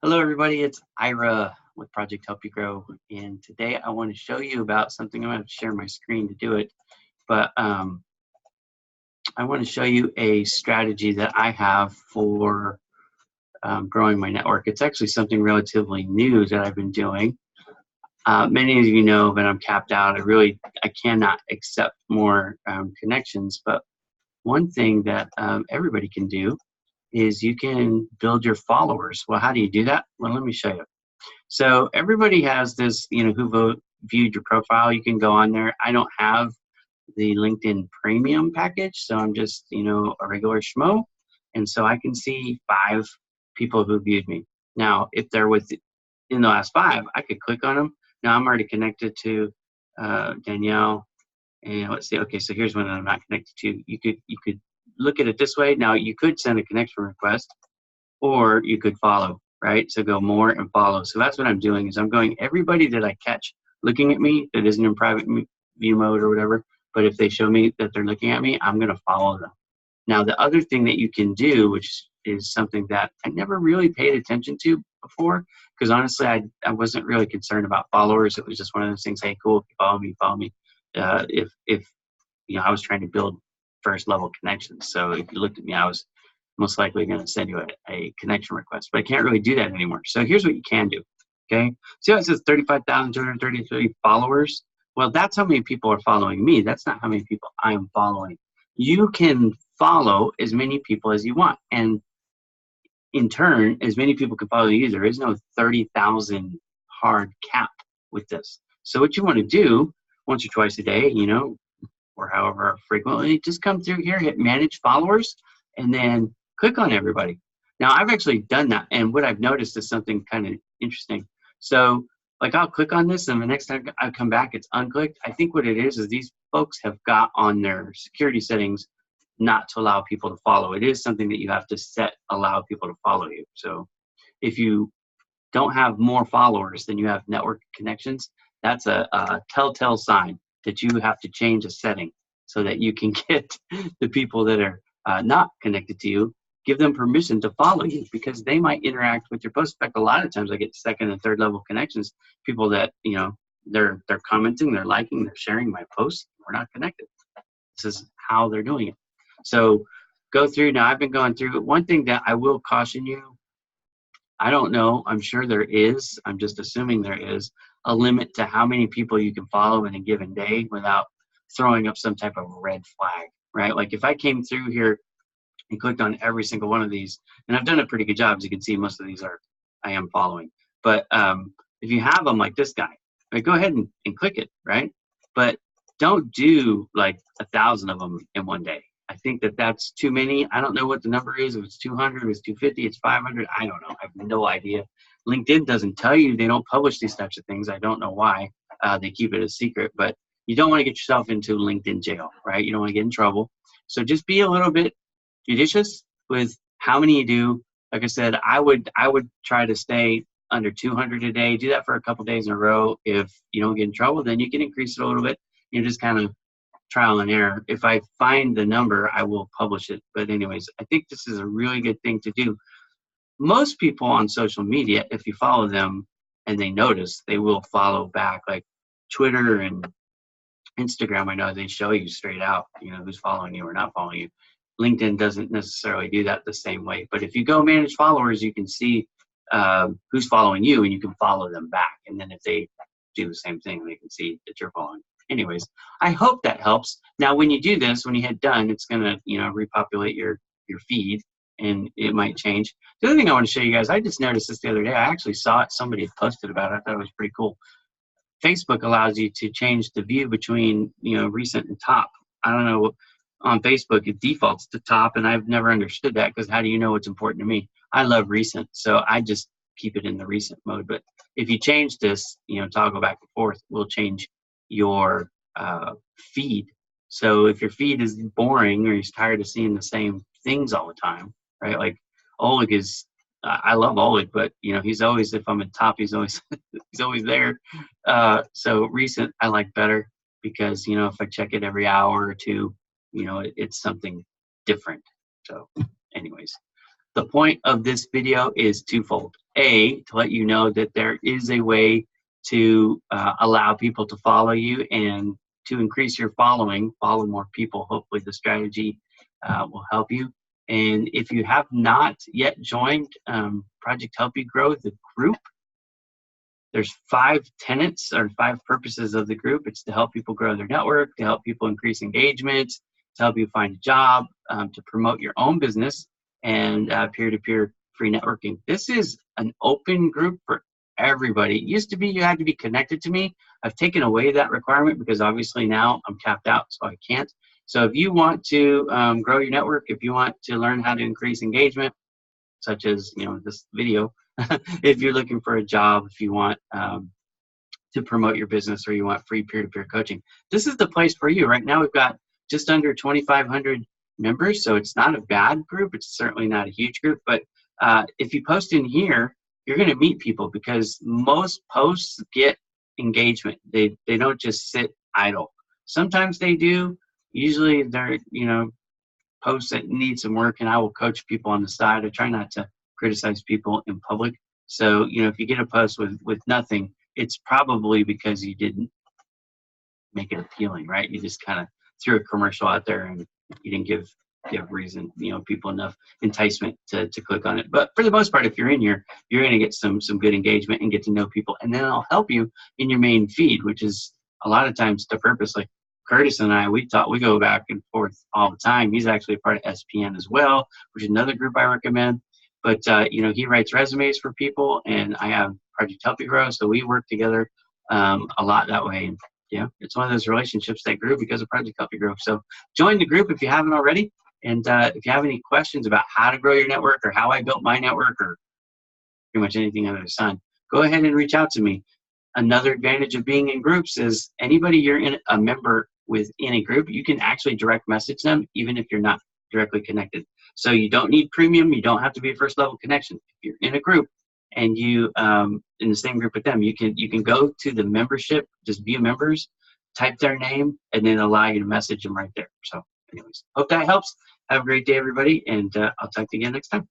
Hello, everybody. It's Ira with Project Help You Grow, and today I want to show you about something. I'm going to share my screen to do it, but I want to show you a strategy that I have for growing my network. It's actually something relatively new that I've been doing. Many of you know that I'm capped out. I cannot accept more connections, but one thing that everybody can do is you can build your followers. Well, how do you do that? Well, let me show you. So everybody has this, viewed your profile. You can go on there. I don't have the LinkedIn premium package, so I'm just, a regular schmo. And so I can see 5 people who viewed me. Now, if they're within the last 5, I could click on them. Now I'm already connected to Danielle. And let's see. Okay, so here's one that I'm not connected to. You could look at it this way. Now you could send a connection request, or you could follow, right? So go more and follow. So that's what I'm doing is I'm going everybody that I catch looking at me that isn't in private view mode or whatever, but if they show me that they're looking at me, I'm going to follow them. Now, the other thing that you can do, which is something that I never really paid attention to before, because honestly, I wasn't really concerned about followers. It was just one of those things, hey, cool, if you follow me, follow me. If I was trying to build first level connections. So if you looked at me, I was most likely going to send you a connection request, but I can't really do that anymore. So here's what you can do. Okay. See how it says 35,233 followers? Well, that's how many people are following me. That's not how many people I am following. You can follow as many people as you want. And in turn, as many people can follow you. There is no 30,000 hard cap with this. So what you want to do once or twice a day, or however frequently, just come through here, hit manage followers, and then click on everybody. Now, I've actually done that, and what I've noticed is something kind of interesting. So, like, I'll click on this, and the next time I come back, it's unclicked. I think what it is these folks have got on their security settings not to allow people to follow. It is something that you have to set, allow people to follow you. So, if you don't have more followers than you have network connections, that's a telltale sign that you have to change a setting so that you can get the people that are not connected to you, give them permission to follow you because they might interact with your post. In fact, a lot of times I get second and third level connections, people that, they're commenting, they're liking, they're sharing my posts. We're not connected. This is how they're doing it. So go through. Now, I've been going through. One thing that I will caution you, I don't know. I'm sure there is. I'm just assuming there is a limit to how many people you can follow in a given day without throwing up some type of red flag, right? Like if I came through here and clicked on every single one of these, and I've done a pretty good job, as you can see, most of these I am following. But if you have them like this guy, right, go ahead and click it, right? But don't do like 1,000 of them in one day. I think that's too many. I don't know what the number is. If it's 200, if it's 250, it's 500. I don't know. I have no idea. LinkedIn doesn't tell you. They don't publish these types of things. I don't know why. They keep it a secret. But you don't want to get yourself into LinkedIn jail, right? You don't want to get in trouble. So just be a little bit judicious with how many you do. Like I said, I would try to stay under 200 a day. Do that for a couple days in a row. If you don't get in trouble, then you can increase it a little bit. You just kind of trial and error. If I find the number, I will publish it. But anyways, I think this is a really good thing to do. Most people on social media, if you follow them and they notice, they will follow back. Like Twitter and Instagram, I know they show you straight out, who's following you or not following you. LinkedIn doesn't necessarily do that the same way. But if you go manage followers, you can see who's following you and you can follow them back. And then if they do the same thing, they can see that you're following. Anyways, I hope that helps. Now, when you do this, when you hit done, it's going to, repopulate your feed and it might change. The other thing I want to show you guys, I just noticed this the other day. I actually saw it. Somebody had posted about it. I thought it was pretty cool. Facebook allows you to change the view between, recent and top. I don't know. On Facebook, it defaults to top, and I've never understood that because how do you know what's important to me? I love recent, so I just keep it in the recent mode. But if you change this, toggle back and forth, we'll change your feed. So if your feed is boring or you're tired of seeing the same things all the time, right? Like Oleg is, I love Oleg, but he's always, if I'm at top, he's always he's always there. So recent I like better because if I check it every hour or two, it's something different. So anyways, The point of this video is twofold. A, to let you know that there is a way to allow people to follow you and to increase your following, follow more people. Hopefully the strategy will help you. And if you have not yet joined Project Help You Grow, the group, there's 5 tenets or 5 purposes of the group. It's to help people grow their network, to help people increase engagement, to help you find a job, to promote your own business, and peer-to-peer free networking. This is an open group for everybody. It used to be you had to be connected to me. I've taken away that requirement because obviously now I'm capped out, so I can't. So if you want to grow your network, if you want to learn how to increase engagement, such as this video, if you're looking for a job, if you want to promote your business, or you want free peer-to-peer coaching, this is the place for you. Right now we've got just under 2,500 members, so it's not a bad group. It's certainly not a huge group, but if you post in here, you're going to meet people, because most posts get engagement. They don't just sit idle. Sometimes they do. Usually they're posts that need some work, and I will coach people on the side. I try not to criticize people in public. So if you get a post with nothing, it's probably because you didn't make it appealing, right? You just kind of threw a commercial out there and you didn't give reason, people enough enticement to click on it. But for the most part, if you're in here, you're going to get some good engagement and get to know people, and then I'll help you in your main feed, which is a lot of times the purpose. Like Curtis and I, we go back and forth all the time. He's actually a part of SPN as well, which is another group I recommend. But he writes resumes for people, and I have Project Help You Grow, so we work together a lot that way. And it's one of those relationships that grew because of Project Help You Grow. So join the group if you haven't already. And if you have any questions about how to grow your network, or how I built my network, or pretty much anything under the sun, go ahead and reach out to me. Another advantage of being in groups is anybody you're a member within a group, you can actually direct message them even if you're not directly connected. So you don't need premium. You don't have to be a first level connection. If you're in a group and you in the same group with them, you can go to the membership, just view members, type their name, and then allow you to message them right there. So anyways, hope that helps. Have a great day, everybody, and I'll talk to you again next time.